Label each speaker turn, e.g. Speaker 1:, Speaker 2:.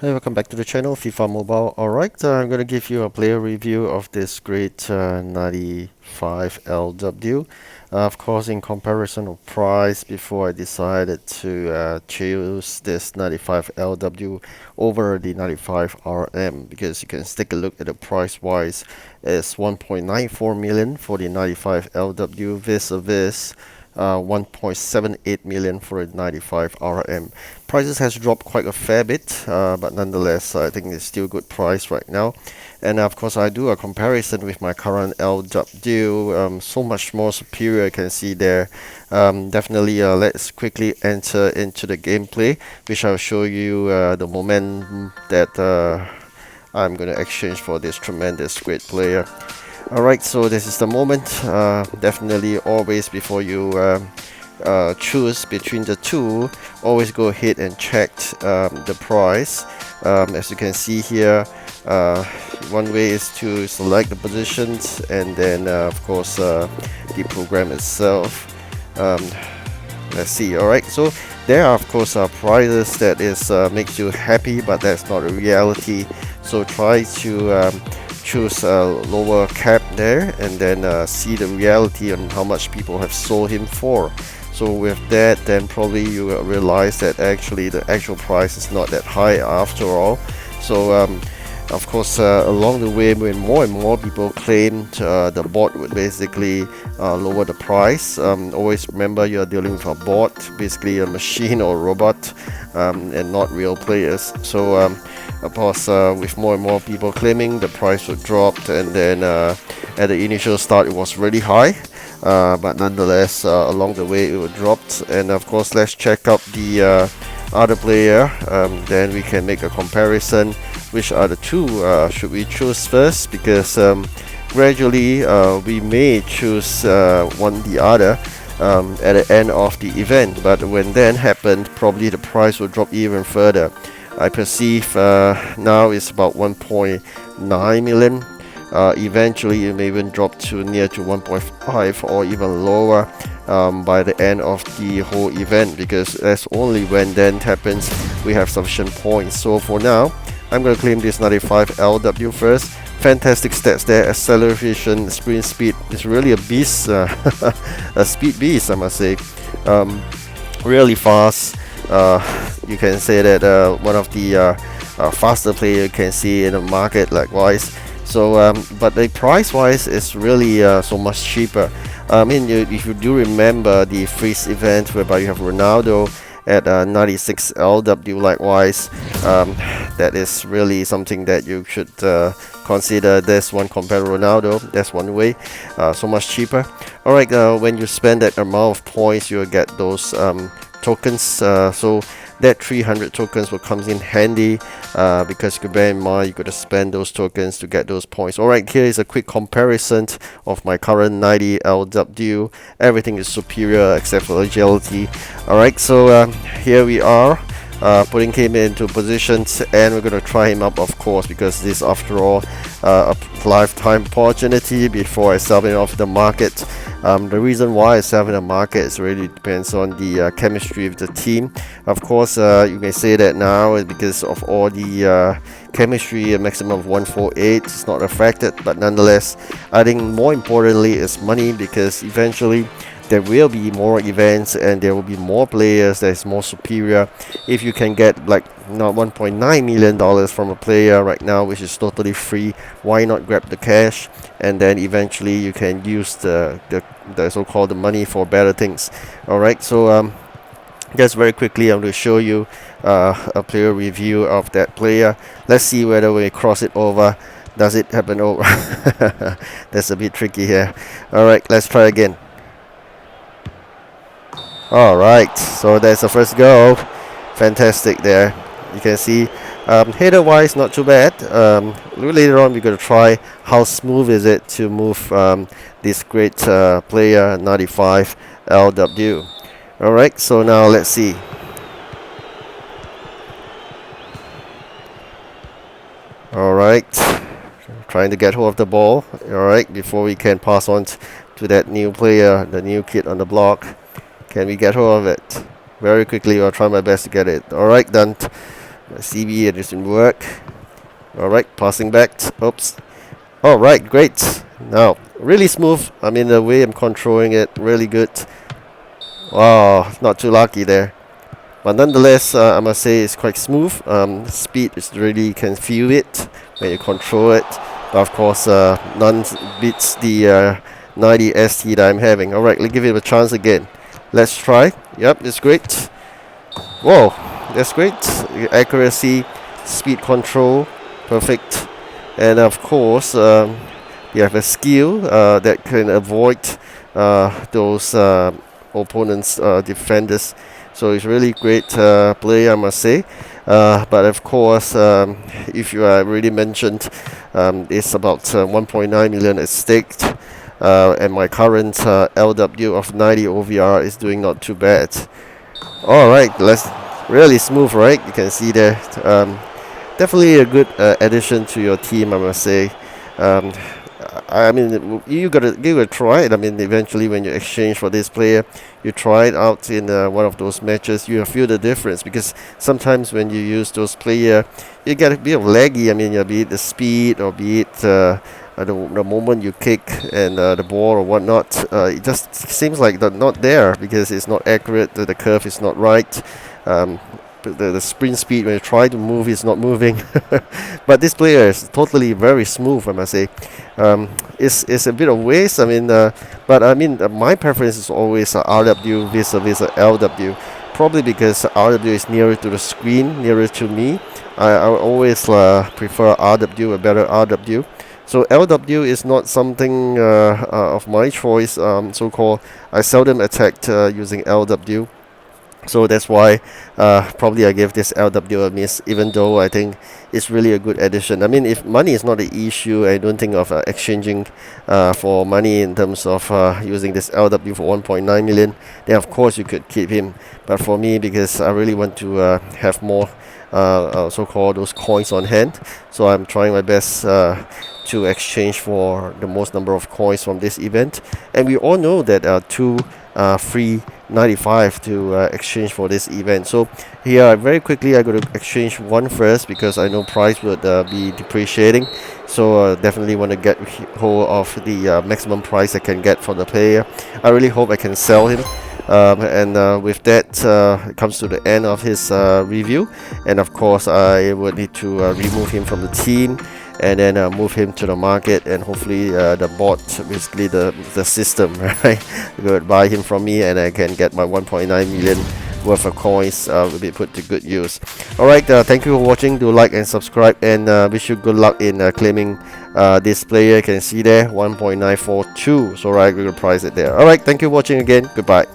Speaker 1: Hey, welcome back to the channel, FIFA Mobile. Alright, I'm going to give you a player review of this great 95 LW. Of course, in comparison of price, before I decided to choose this 95 LW over the 95 RM, because you can take a look at the price wise, it's 1.94 million for the 95 LW vis-a-vis 1.78 million for a 95 RM. Prices has dropped quite a fair bit, but nonetheless, I think it's still good price right now. And of course, I do a comparison with my current LW, so much more superior. You can see there. Definitely, let's quickly enter into the gameplay, which I'll show you the momentum that I'm going to exchange for this tremendous great player. Alright, so this is the moment. Definitely always before you choose between the two, always go ahead and check the price. As you can see here, one way is to select the positions, and then of course the program itself. Let's see. Alright, so there are of course prizes that is makes you happy, but that's not a reality. So try to choose a lower cap there, and then see the reality on how much people have sold him for. So with that, then probably you will realize that actually the actual price is not that high after all. So of course, along the way, when more and more people claimed the bot would basically lower the price, always remember you are dealing with a bot, basically a machine or robot, and not real players. So of course, with more and more people claiming, the price would drop, and then at the initial start it was really high, but nonetheless along the way it would dropped. And of course, let's check out the other player, then we can make a comparison. Which are the two should we choose first, because gradually we may choose one the other at the end of the event, but when then happened, probably the price will drop even further. I perceive now it's about 1.9 million. Eventually it may even drop to near to 1.5 or even lower by the end of the whole event, because that's only when then happens we have sufficient points. So for now, I'm going to claim this 95 LW first. Fantastic stats there. Acceleration, sprint speed is really a beast, a speed beast, I must say. Really fast. You can say that one of the faster player you can see in the market likewise. So but the price wise is really so much cheaper. I mean, if you do remember the freeze event whereby you have Ronaldo at 96 LW likewise, that is really something that you should consider. This one compared to Ronaldo, that's one way, so much cheaper. Alright, when you spend that amount of points, you'll get those tokens, so that 300 tokens will come in handy, because you can bear in mind you got to spend those tokens to get those points. Alright, here is a quick comparison of my current 90 LW. Everything is superior except for agility. Alright, so here we are, putting him into positions, and we're going to try him up, of course, because this after all a lifetime opportunity before I sell him off the market. The reason why I sell in the market is really depends on the chemistry of the team. Of course, you may say that now is because of all the chemistry, a maximum of 148 is not affected, but nonetheless, I think more importantly is money, because eventually there will be more events and there will be more players that is more superior. If you can get like now $1.9 million from a player right now, which is totally free, why not grab the cash, and then eventually you can use the so-called the money for better things. Alright, so just very quickly I'm going to show you a player review of that player. Let's see whether we cross it over. Does it happen over? That's a bit tricky here. Alright, let's try again. Alright, so that's the first go. Fantastic there. You can see header wise not too bad. Later on we're going to try how smooth is it to move this great player 95 LW. Alright, so now let's see. Alright, trying to get hold of the ball. Alright, before we can pass on to that new player, the new kid on the block. Can we get hold of it? Very quickly, I'll try my best to get it. Alright, done. My CB, it doesn't work. Alright, passing back. Oops. Alright, great. Now, really smooth. I mean, the way I'm controlling it, really good. Wow, not too lucky there. But nonetheless, I must say it's quite smooth. Speed is really, you can feel it when you control it. But of course, none beats the 90 ST that I'm having. Alright, let's give it a chance again. Let's try. Yep, it's great. Whoa, that's great. Accuracy, speed control, perfect. And of course, you have a skill that can avoid those opponents' defenders. So it's really great play, I must say. But of course, if you already mentioned, it's about 1.9 million at stake. And my current LW of 90 OVR is doing not too bad. Alright, let's really smooth, right? You can see there. Definitely a good addition to your team, I must say. I mean, you gotta give it a try. I mean, eventually when you exchange for this player, you try it out in one of those matches, you feel the difference. Because sometimes when you use those player, you get a bit of laggy. I mean, be it the speed or be it the moment you kick and the ball or whatnot, it just seems like they're not there because it's not accurate. The curve is not right. The sprint speed when you try to move is not moving. But this player is totally very smooth, I must say. It's a bit of waste. I mean, but I mean, my preference is always RW vis-a-vis LW. Probably because RW is nearer to the screen, nearer to me. I always prefer RW, a better RW. So LW is not something of my choice, so-called. I seldom attacked using LW. So that's why probably I gave this LW a miss, even though I think it's really a good addition. I mean, if money is not an issue, I don't think of exchanging for money in terms of using this LW for 1.9 million, then of course you could keep him. But for me, because I really want to have more so-called those coins on hand, so I'm trying my best to exchange for the most number of coins from this event. And we all know that two free 95 to exchange for this event. So here very quickly I got to exchange one first because I know price would be depreciating. So definitely want to get hold of the maximum price I can get for the player. I really hope I can sell him. And with that, it comes to the end of his review. And of course, I would need to remove him from the team and then move him to the market, and hopefully the bot, basically the system, right, would buy him from me and I can get my 1.9 million worth of coins will be put to good use. Alright, thank you for watching. Do like and subscribe, and wish you good luck in claiming this player. You can see there 1.942, so right, we will price it there. Alright, thank you for watching again. Goodbye.